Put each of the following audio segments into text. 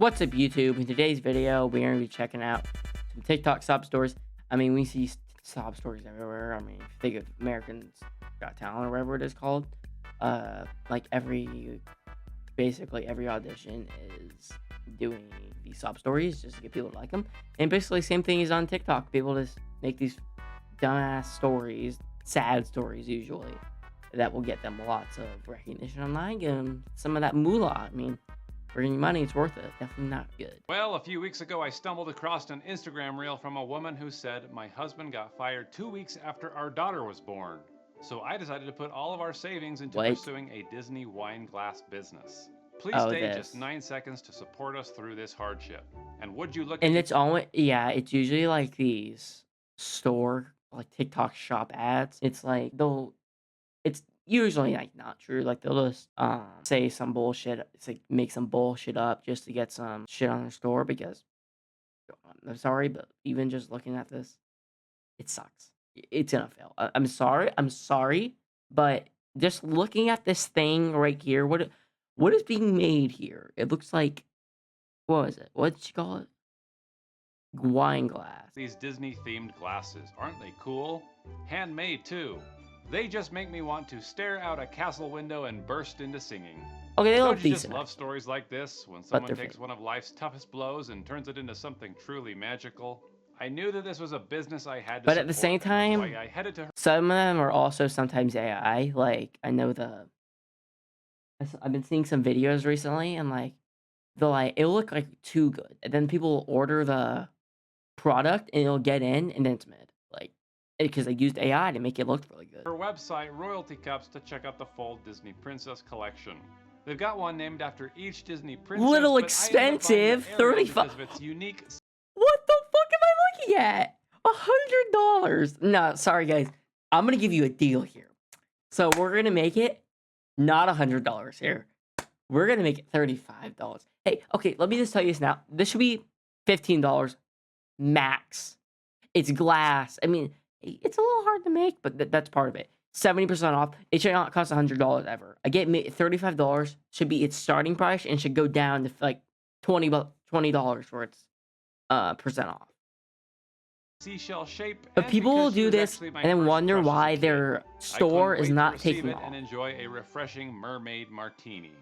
What's up, YouTube? In today's video, we're going to be checking out some TikTok sob stories. I mean, we see sob stories everywhere. I mean, if you think of Americans Got Talent or whatever it is called, like basically every audition is doing these sob stories just to get people to like them. And basically, same thing is on TikTok. People just make these dumbass stories, sad stories usually, that will get them lots of recognition online, get them some of that moolah. I mean, for any money, it's worth it. Definitely not good. Well, a few weeks ago, I stumbled across an Instagram reel from a woman who said, "My husband got fired 2 weeks after our daughter was born. So I decided to put all of our savings into pursuing a Disney wine glass business. Please stay just 9 seconds to support us through this hardship. And would you look And it's always, yeah, it's usually like these like TikTok shop ads. It's like it's usually like not true. Like they'll just say some bullshit. It's like make some bullshit up just to get some shit on their store because I'm sorry, but even just looking at this, it sucks. It's gonna fail. I'm sorry, but just looking at this thing right here, what is being made here? It looks like, what was it? What did you call it? Wine glass. These Disney-themed glasses, aren't they cool? Handmade too. They just make me want to stare out a castle window and burst into singing. Okay, they look Don't you decent. just love stories like this, when someone takes one of life's toughest blows and turns it into something truly magical? I knew that this was a business I had to But at the same time, I headed to some of them are also sometimes AI. Like, I know I've been seeing some videos recently, and like, it'll look like too good. And then people will order the product, and it'll get in, and then it's mid. Like, because they used AI to make it look really good. Her website, Royalty Cups, to check out the full Disney Princess collection. They've got one named after each Disney princess. Little expensive, 35. Because of its unique. What the fuck am I looking at? $100. No, sorry guys. I'm gonna give you a deal here. So we're gonna make it not $100 here. We're gonna make it $35. Hey, okay, let me just tell you this now. This should be $15 max. It's glass. I mean, it's a little hard to make, but that's part of it. 70% off. It should not cost $100 ever. I get $35 should be its starting price and should go down to like $20 for its percent off. Seashell shape. But people will do this and then wonder why their store is not taking off. And enjoy a refreshing mermaid martini.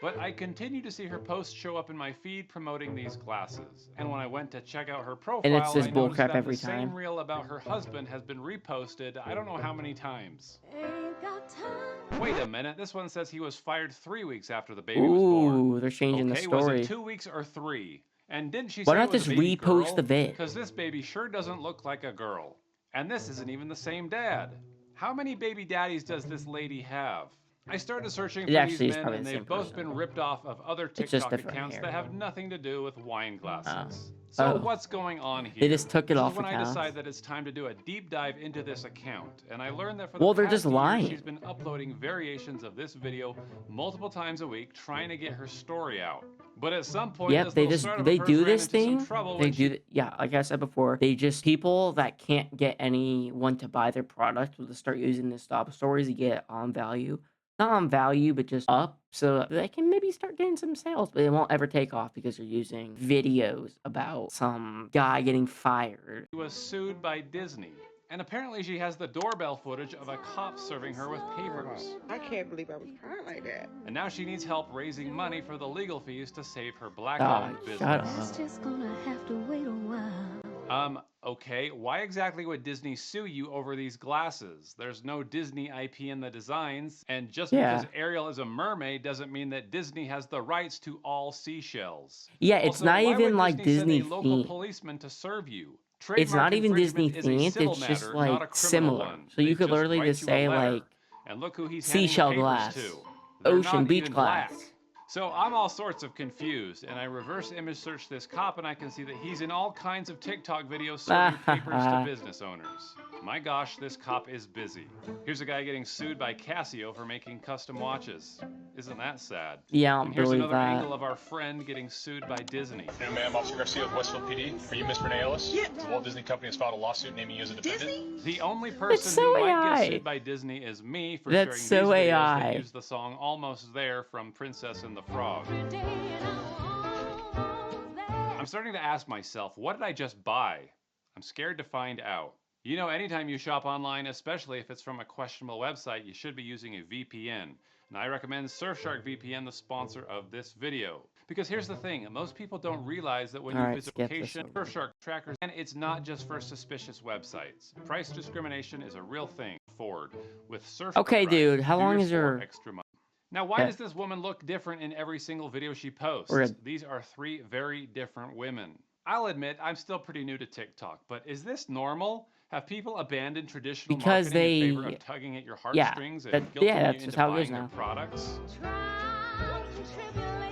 But I continue to see her posts show up in my feed promoting these glasses. And when I went to check out her profile, and it's just bullcrap every the time. same reel about her husband has been reposted I don't know how many times. Wait a minute, this one says he was fired 3 weeks after the baby was born. Ooh, they're changing the story. Was it 2 weeks or 3? And didn't she Why say not just repost the vid? Because this baby sure doesn't look like a girl. And this isn't even the same dad. How many baby daddies does this lady have? I started searching for these men, and they've both been ripped off of other TikTok accounts that have nothing to do with wine glasses. So what's going on here? They just took it off when accounts. I decide that it's time to do a deep dive into this account, and I learned that for they're past just year, lying. she's been uploading variations of this video multiple times a week, trying to get her story out. But at some point, yep, they do this thing. Yeah, like I said before, people that can't get anyone to buy their product will just start using the stop stories to get on value. Not on value, but just up, so they can maybe start getting some sales, but it won't ever take off because they're using videos about some guy getting fired. She was sued by Disney, and apparently she has the doorbell footage of a cop serving her with papers. I can't believe I was crying like that. And now she needs help raising money for the legal fees to save her black-owned business. Shut up. It's just gonna have to wait a while. Okay, why exactly would Disney sue you over these glasses? There's no Disney IP in the designs, and just because Ariel is a mermaid doesn't mean that Disney has the rights to all seashells. Yeah, it's also, not even like Disney Disney local policeman to serve you. It's not even Disney themed, it's just like similar. So you could literally just say like and look who he's seashell glass, ocean beach glass. So I'm all sorts of confused, and I reverse image search this cop, and I can see that he's in all kinds of TikTok videos serving papers to business owners. My gosh, this cop is busy. Here's a guy getting sued by Casio for making custom watches. Isn't that sad? Yeah, and here's another angle of our friend getting sued by Disney. Hey, ma'am, Officer Garcia with Westfield PD. Are you Miss Renee Ellis? Yeah. The Walt Disney Company has filed a lawsuit naming you as a defendant. Disney? The only person who might get sued by Disney is me for sharing these videos that use the song Almost There from Princess and the Frog. I'm starting to ask myself, what did I just buy? I'm scared to find out. You know, anytime you shop online, especially if it's from a questionable website, you should be using a VPN. And I recommend Surfshark VPN, the sponsor of this video. Because here's the thing, most people don't realize that when you Alright, visit skip this location, over. Surfshark trackers, and it's not just for suspicious websites. Price discrimination is a real thing. Ford. With Surfshark, Okay, dude, how do long your is sport your... extra money. Now, why Yeah, does this woman look different in every single video she posts? we're good. These are 3 very different women. I'll admit, I'm still pretty new to TikTok, but is this normal? Have people abandoned traditional Because marketing in favor they... of tugging at your Yeah, heartstrings and guilting you that's just into how it goes buying their now. products?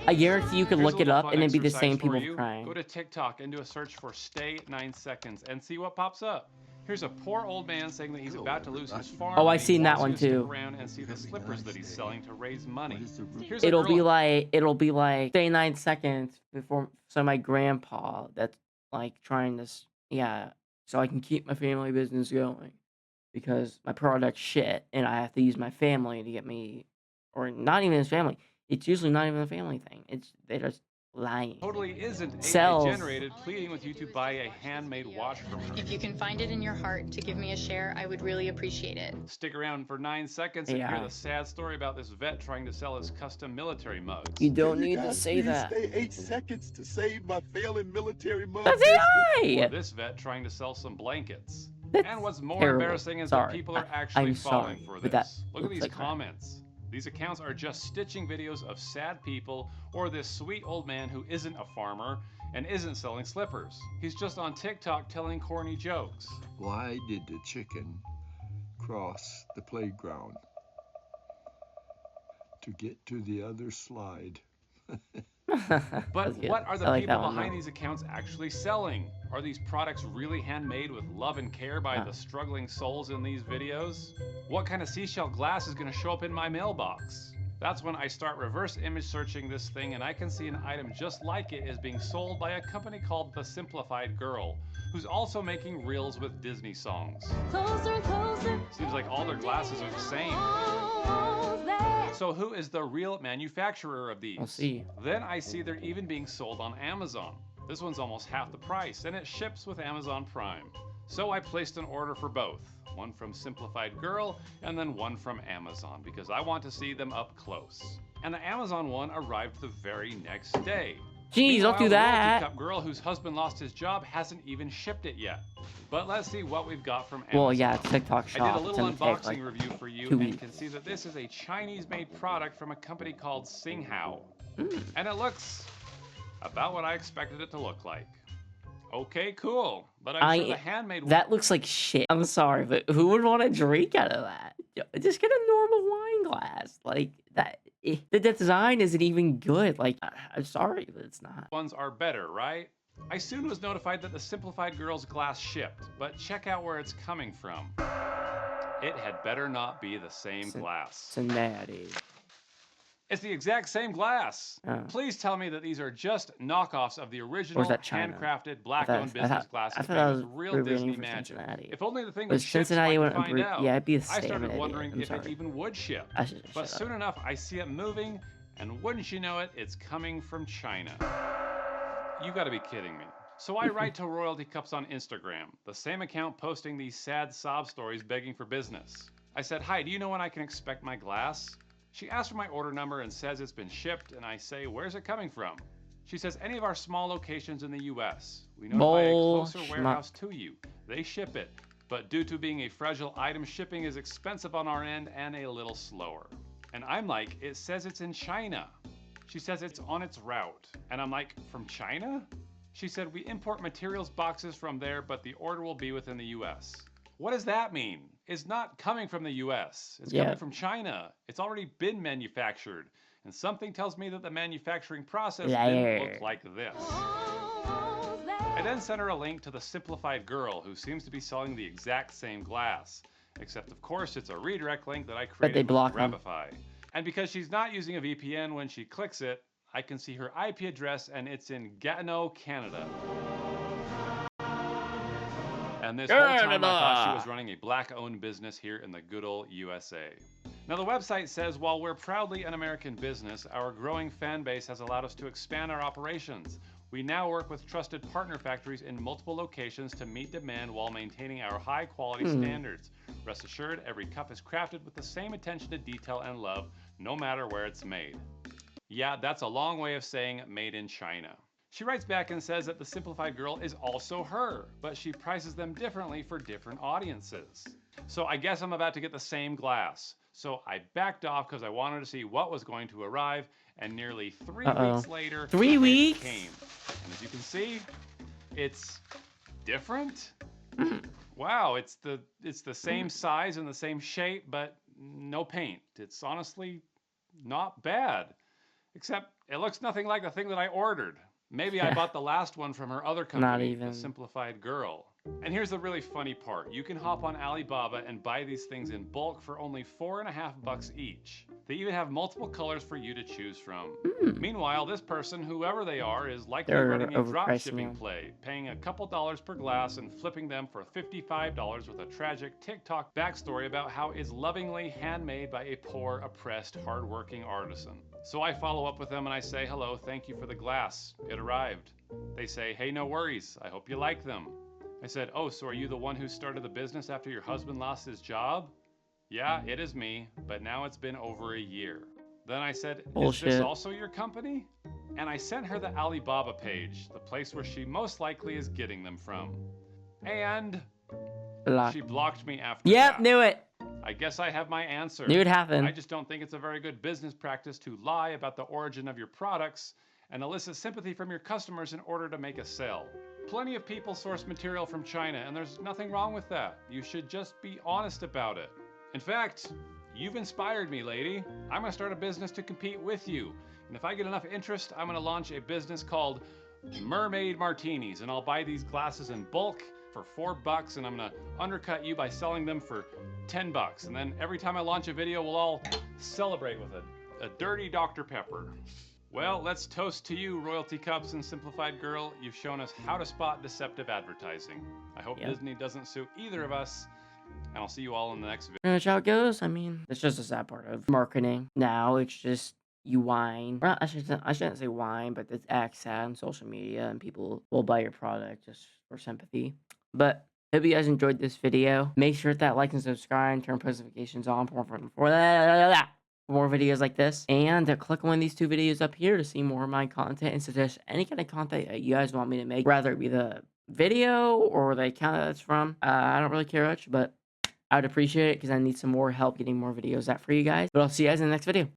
I guarantee you could Here's a look it little up fun and it'd be the exercise same for people you. crying. Go to TikTok and do a search for stay 9 seconds and see what pops up. Here's a poor old man saying that he's about to lose his farm. Oh, and I've he seen that wants you one to stick too. around and see the slippers that he's selling to raise money. Here's a It'll girl. be like, stay 9 seconds before, so my grandpa that's like trying this, yeah, so I can keep my family business going. Because my product's shit and I have to use my family to get me, or not even his family. It's usually not even a family thing. They're just lying. Totally isn't AI Sells. generated, pleading with you to buy a handmade watch from her. If you can find it in your heart to give me a share, I would really appreciate it. Stick around for 9 seconds and hear the sad story about this vet trying to sell his custom military mugs. You don't need to say that. Stay 8 seconds to save my failing military mug. That's AI! Or this vet trying to sell some blankets. That's and what's more terrible. embarrassing is Sorry. that people are actually I'm falling sorry, for but that this. Look at looks these like crap. comments. These accounts are just stitching videos of sad people or this sweet old man who isn't a farmer and isn't selling slippers. He's just on TikTok telling corny jokes. Why did the chicken cross the playground to get to the other slide? But what are the like people one, behind though. these accounts actually selling? Are these products really handmade with love and care by the struggling souls in these videos? What kind of seashell glass is going to show up in my mailbox? That's when I start reverse image searching this thing and I can see an item just like it is being sold by a company called The Simplified Girl, who's also making reels with Disney songs. Closer, closer. Seems like all their glasses are the same. Almost there. So who is the real manufacturer of these? I'll see. Then I see they're even being sold on Amazon. This one's almost half the price, and it ships with Amazon Prime. So I placed an order for both, one from Simplified Girl, and then one from Amazon, because I want to see them up close. And the Amazon one arrived the very next day. Jeez, don't do Meanwhile, the that. Royalty Cup girl whose husband lost his job hasn't even shipped it yet. But let's see what we've got from Amazon. Well, yeah, it's TikTok I shop. did a It's little gonna take, unboxing like, review for you 2 and weeks. can see that this is a Chinese-made product from a company called Singhao. Mm. And it looks about what I expected it to look like. Okay, cool. But I'm sure the handmade That looks like shit. I'm sorry, but who would want to drink out of that? Just get a normal wine glass. Like, that. The design isn't even good. Like, I'm sorry, but it's not. ones are better, right? I soon was notified that the Simplified Girl's glass shipped, but check out where it's coming from. It had better not be the same glass. Cincinnati. It's the exact same glass. Oh. Please tell me that these are just knockoffs of the original that China? handcrafted black-owned business glasses I thought made that with was real Peruvian Disney for magic. Cincinnati. If only the thing Was would ship so I Cincinnati could went find out. yeah, it'd be a I started salmon wondering idiot. I'm if it sorry. even would ship. I should But shut soon up. enough, I see it moving, and wouldn't you know it, it's coming from China. You gotta be kidding me. So I write to Royalty Cups on Instagram, the same account posting these sad sob stories begging for business. I said, hi, do you know when I can expect my glass? She asked for my order number and says it's been shipped, and I say, where's it coming from? She says, any of our small locations in the US. We notify a closer warehouse to you. They ship it, but due to being a fragile item, shipping is expensive on our end and a little slower. And I'm like, it says it's in China. She says it's on its route. And I'm like, from China? She said, we import materials boxes from there, but the order will be within the US. What does that mean? It's not coming from the US. It's coming from China. It's already been manufactured. And something tells me that the manufacturing process didn't look like this. I then sent her a link to the Simplified Girl, who seems to be selling the exact same glass. Except, of course, it's a redirect link that I created with Grabify. And because she's not using a VPN when she clicks it, I can see her IP address, and it's in Gatineau, Canada. And this whole time I thought she was running a black-owned business here in the good old USA. Now the website says, while we're proudly an American business, our growing fan base has allowed us to expand our operations. We now work with trusted partner factories in multiple locations to meet demand while maintaining our high quality standards. Rest assured, every cup is crafted with the same attention to detail and love, no matter where it's made. Yeah, that's a long way of saying made in China. She writes back and says that the Simplified Girl is also her, but she prices them differently for different audiences. So I guess I'm about to get the same glass. So I backed off because I wanted to see what was going to arrive, and nearly 3 weeks later, 3 it weeks? came. And as you can see, it's different. Wow, it's the same size and the same shape, but no paint. It's honestly not bad. Except it looks nothing like the thing that I ordered. Maybe I bought the last one from her other company, the Simplified Girl. And here's the really funny part. You can hop on Alibaba and buy these things in bulk for only $4.50 each. They even have multiple colors for you to choose from. Meanwhile, this person, whoever they are, is likely running a drop shipping play, paying a couple dollars per glass and flipping them for $55 with a tragic TikTok backstory about how it's lovingly handmade by a poor, oppressed, hardworking artisan. So I follow up with them and I say, hello, thank you for the glass. It arrived. They say, hey, no worries. I hope you like them. I said, oh, so are you the one who started the business after your husband lost his job? Yeah, it is me, but now it's been over a year. Then I said, is this also your company? And I sent her the Alibaba page, the place where she most likely is getting them from. And she blocked me after that. Yep, knew it. I guess I have my answer. Knew it happened. I just don't think it's a very good business practice to lie about the origin of your products and elicit sympathy from your customers in order to make a sale. Plenty of people source material from China, and there's nothing wrong with that. You should just be honest about it. In fact, you've inspired me, lady. I'm gonna start a business to compete with you. And if I get enough interest, I'm gonna launch a business called Mermaid Martinis, and I'll buy these glasses in bulk for $4, and I'm gonna undercut you by selling them for $10. And then every time I launch a video, we'll all celebrate with a dirty Dr. Pepper. Well, let's toast to you, Royalty Cups and Simplified Girl. You've shown us how to spot deceptive advertising. I hope Disney doesn't sue either of us, and I'll see you all in the next video. Pretty much how it goes. I mean, it's just a sad part of marketing. Now it's just you whine. Well, I shouldn't say whine, but it's act sad on social media, and people will buy your product just for sympathy. But hope you guys enjoyed this video. Make sure to hit that like and subscribe and turn post notifications on for more videos like this, and click on one of these 2 videos up here to see more of my content and suggest any kind of content that you guys want me to make, whether it be the video or the account that it's from. I don't really care much, but I would appreciate it because I need some more help getting more videos out for you guys. But I'll see you guys in the next video.